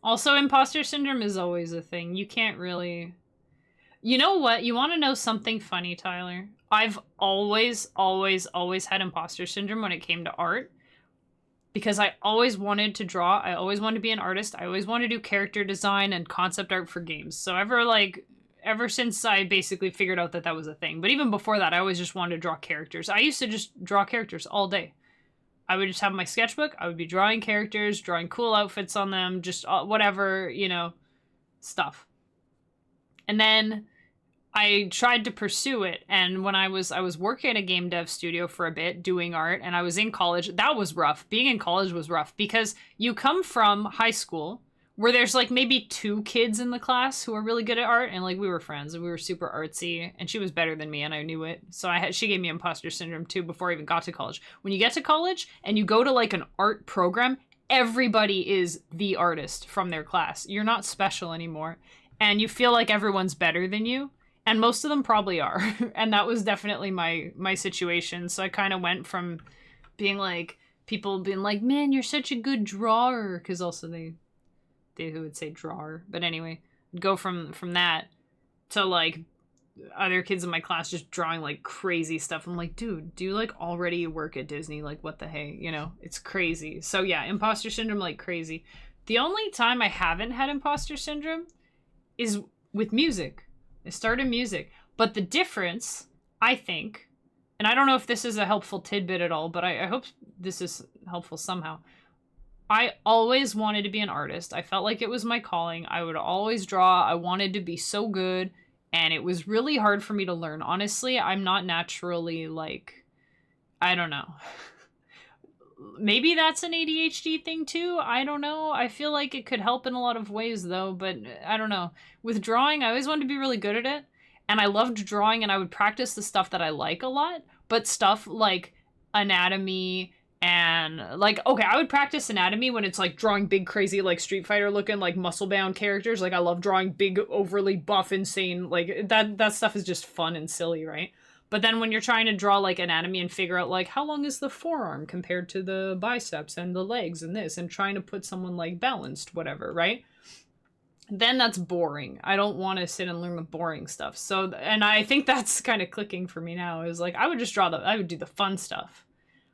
Also, imposter syndrome is always a thing. You can't really... You know what? You want to know something funny, Tyler? I've always, always, always had imposter syndrome when it came to art. Because I always wanted to draw. I always wanted to be an artist. I always wanted to do character design and concept art for games. So ever since I basically figured out that that was a thing. But even before that, I always just wanted to draw characters. I used to just draw characters all day. I would just have my sketchbook. I would be drawing characters, drawing cool outfits on them, just whatever, stuff. And then I tried to pursue it, and when I was working at a game dev studio for a bit doing art, and I was in college. That was rough. Being in college was rough because you come from high school where there's like maybe 2 kids in the class who are really good at art, and like we were friends and we were super artsy, and she was better than me and I knew it. So she gave me imposter syndrome too before I even got to college. When you get to college and you go to like an art program, everybody is the artist from their class. You're not special anymore, and you feel like everyone's better than you. And most of them probably are. And that was definitely my situation. So I kind of went from being like, people being like, man, you're such a good drawer. Because also they would say drawer. But anyway, go from that to like other kids in my class just drawing like crazy stuff. I'm like, dude, do you like already work at Disney? Like, what the hey? It's crazy. So yeah, imposter syndrome like crazy. The only time I haven't had imposter syndrome is with music. I started music, but the difference, I think, and I don't know if this is a helpful tidbit at all, but I hope this is helpful somehow. I always wanted to be an artist. I felt like it was my calling. I would always draw. I wanted to be so good, and it was really hard for me to learn. Honestly, I'm not naturally like, I don't know. Maybe that's an ADHD thing too. I don't know. I feel like it could help in a lot of ways though, but I don't know. With drawing, I always wanted to be really good at it. And I loved drawing, and I would practice the stuff that I like a lot. But stuff like anatomy and like, okay, I would practice anatomy when it's like drawing big, crazy, like Street Fighter looking, like muscle bound characters. Like I love drawing big, overly buff, insane, like that stuff is just fun and silly, right? But then when you're trying to draw like anatomy and figure out like how long is the forearm compared to the biceps and the legs and this, and trying to put someone like balanced, whatever, right? Then that's boring. I don't want to sit and learn the boring stuff. So, and I think that's kind of clicking for me now is like, I would do the fun stuff.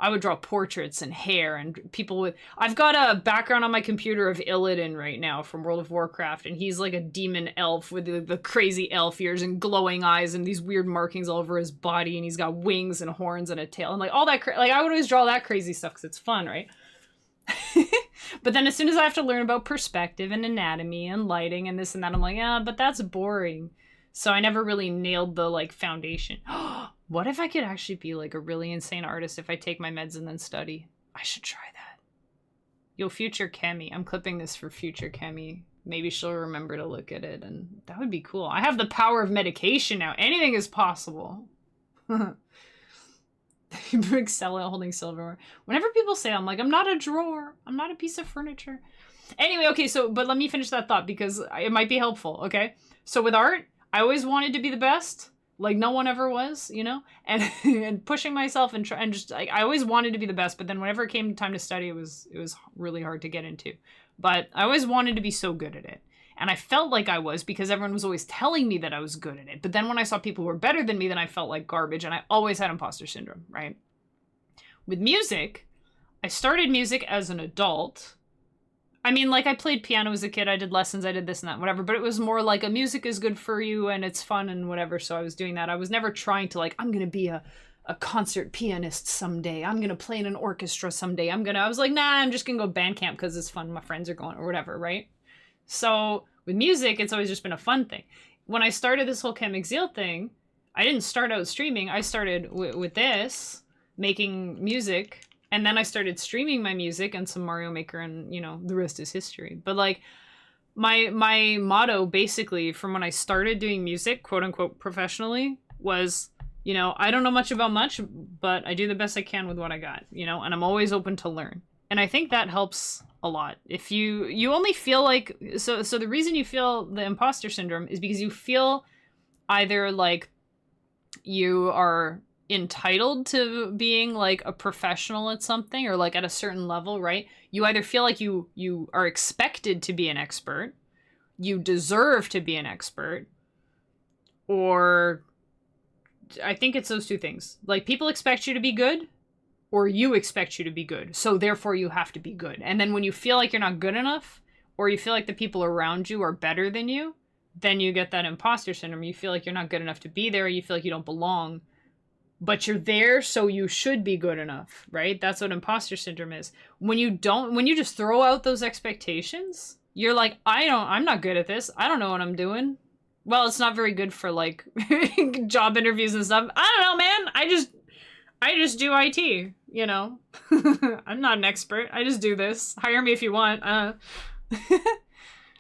I would draw portraits and hair and people with... I've got a background on my computer of Illidan right now from World of Warcraft, and he's like a demon elf with the crazy elf ears and glowing eyes and these weird markings all over his body, and he's got wings and horns and a tail and like all that... like I would always draw that crazy stuff because it's fun, right? But then as soon as I have to learn about perspective and anatomy and lighting and this and that, I'm like, but that's boring. So I never really nailed the like foundation. What if I could actually be like a really insane artist if I take my meds and then study? I should try that. Yo, future Kemi. I'm clipping this for future Kemi. Maybe she'll remember to look at it, and that would be cool. I have the power of medication now. Anything is possible. Excel holding silverware. Whenever people say, I'm like, I'm not a drawer. I'm not a piece of furniture. Anyway, okay, but let me finish that thought because it might be helpful, okay? So with art, I always wanted to be the best. Like no one ever was, and and pushing myself and just like I always wanted to be the best, but then whenever it came time to study, it was really hard to get into. But I always wanted to be so good at it, and I felt like I was because everyone was always telling me that I was good at it. But then when I saw people who were better than me, then I felt like garbage, and I always had imposter syndrome, right? With music, I started music as an adult. I mean, like, I played piano as a kid, I did lessons, I did this and that, whatever, but it was more like a music is good for you and it's fun and whatever, so I was doing that. I was never trying to, like, I'm gonna be a concert pianist someday, I'm gonna play in an orchestra someday, I was like, nah, I'm just gonna go band camp because it's fun, my friends are going, or whatever, right? So, with music, it's always just been a fun thing. When I started this whole Chem Exil thing, I didn't start out streaming, I started with this, making music. And then I started streaming my music and some Mario Maker, and, the rest is history. But, like, my motto, basically, from when I started doing music, quote-unquote, professionally, was, I don't know much about much, but I do the best I can with what I got, and I'm always open to learn. And I think that helps a lot. If you only feel like... So the reason you feel the imposter syndrome is because you feel either, like, you are... entitled to being like a professional at something or like at a certain level, right? You either feel like you are expected to be an expert, you deserve to be an expert, or I think it's those two things. Like people expect you to be good or you expect you to be good. So therefore you have to be good. And then when you feel like you're not good enough or you feel like the people around you are better than you, then you get that imposter syndrome. You feel like you're not good enough to be there. You feel like you don't belong. But you're there, so you should be good enough, right? That's what imposter syndrome is. When you just throw out those expectations, you're like, I'm not good at this. I don't know what I'm doing. Well, it's not very good for like job interviews and stuff. I don't know, man. I just do IT, you know? I'm not an expert. I just do this. Hire me if you want.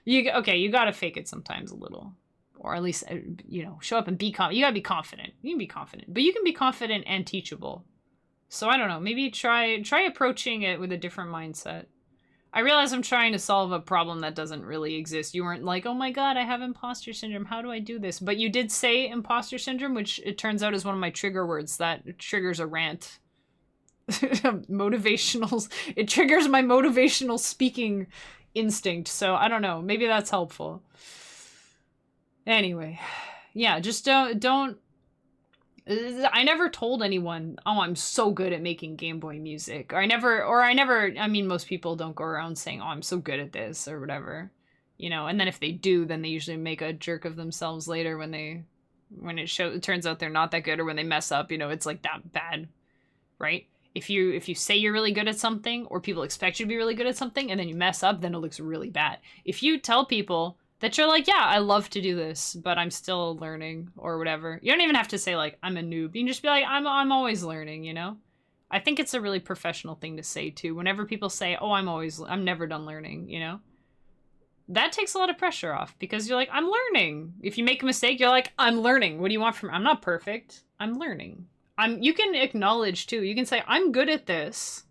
You gotta fake it sometimes a little. Or at least, you know, show up and be confident. You gotta be confident. You can be confident. But you can be confident and teachable. So I don't know. Maybe try approaching it with a different mindset. I realize I'm trying to solve a problem that doesn't really exist. You weren't like, oh my god, I have imposter syndrome. How do I do this? But you did say imposter syndrome, which it turns out is one of my trigger words that triggers a rant. Motivational. It triggers my motivational speaking instinct. So I don't know. Maybe that's helpful. Anyway, yeah, just don't. I never told anyone, oh, I'm so good at making Game Boy music. I mean, most people don't go around saying, oh, I'm so good at this or whatever, you know, and then if they do, then they usually make a jerk of themselves later when it turns out they're not that good or when they mess up, you know, it's like that bad, right? If you say you're really good at something or people expect you to be really good at something and then you mess up, then it looks really bad. If you tell people that you're like, yeah, I love to do this, but I'm still learning or whatever. You don't even have to say like, I'm a noob. You can just be like, I'm always learning, you know? I think it's a really professional thing to say too. Whenever people say, oh, I'm never done learning, you know? That takes a lot of pressure off because you're like, I'm learning. If you make a mistake, you're like, I'm learning. What do you want from me? I'm not perfect. I'm learning. You can acknowledge too. You can say, I'm good at this.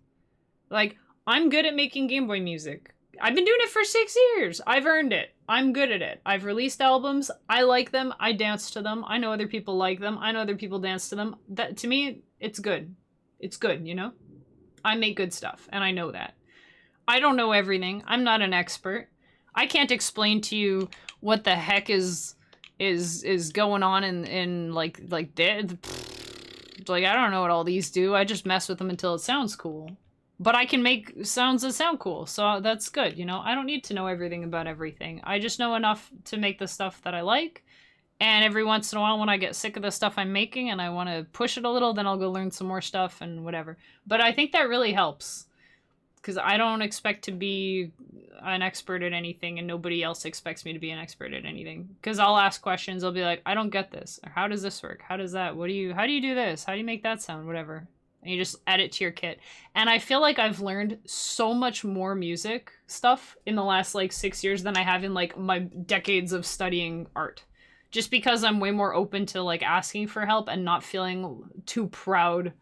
Like, I'm good at making Game Boy music. I've been doing it for 6 years. I've earned it. I'm good at it. I've released albums. I like them. I dance to them. I know other people like them. I know other people dance to them. That, to me, it's good. It's good, you know? I make good stuff, and I know that. I don't know everything. I'm not an expert. I can't explain to you what the heck is going on in like this. Like, I don't know what all these do. I just mess with them until it sounds cool. But I can make sounds that sound cool, so that's good, you know? I don't need to know everything about everything. I just know enough to make the stuff that I like, and every once in a while when I get sick of the stuff I'm making and I want to push it a little, then I'll go learn some more stuff and whatever. But I think that really helps, because I don't expect to be an expert at anything, and nobody else expects me to be an expert at anything. Because I'll ask questions, I'll be like, I don't get this, or how does this work? How does that? How do you do this? How do you make that sound? Whatever. And you just add it to your kit. And I feel like I've learned so much more music stuff in the last like 6 years than I have in like my decades of studying art. Just because I'm way more open to like asking for help and not feeling too proud,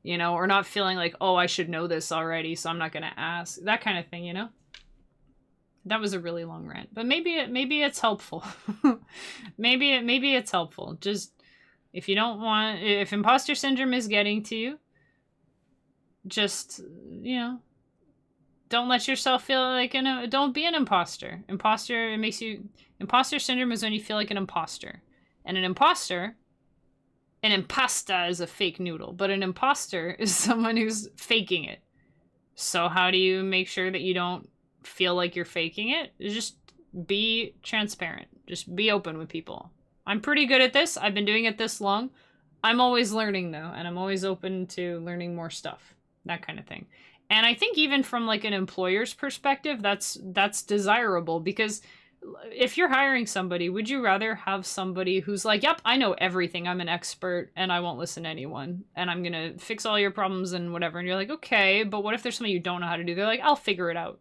you know, or not feeling like, oh, I should know this already, so I'm not gonna ask. That kind of thing, you know? That was a really long rant. But maybe it's helpful. maybe it's helpful. Just if imposter syndrome is getting to you, just, you know, don't let yourself feel like don't be an imposter. Imposter syndrome is when you feel like an imposter. And an impasta is a fake noodle, but an imposter is someone who's faking it. So how do you make sure that you don't feel like you're faking it? Just be transparent. Just be open with people. I'm pretty good at this. I've been doing it this long. I'm always learning though, and I'm always open to learning more stuff. That kind of thing. And I think even from like an employer's perspective, that's desirable, because if you're hiring somebody, would you rather have somebody who's like, yep, I know everything, I'm an expert, and I won't listen to anyone, and I'm gonna fix all your problems and whatever, and you're like, okay, but what if there's something you don't know how to do? They're like, I'll figure it out.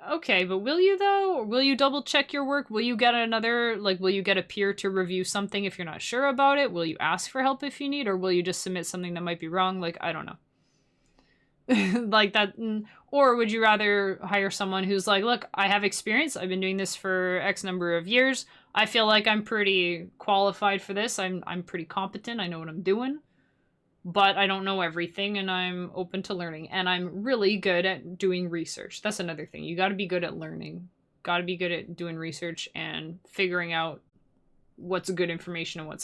Okay, but will you though? Or will you double check your work? Will you get will you get a peer to review something if you're not sure about it? Will you ask for help if you need, or will you just submit something that might be wrong? Like, I don't know. Like that. Or would you rather hire someone who's like, look, I have experience. I've been doing this for X number of years. I feel like I'm pretty qualified for this. I'm pretty competent. I know what I'm doing. but I don't know everything, and I'm open to learning. And I'm really good at doing research. That's another thing. You got to be good at learning. Got to be good at doing research and figuring out what's good information and what's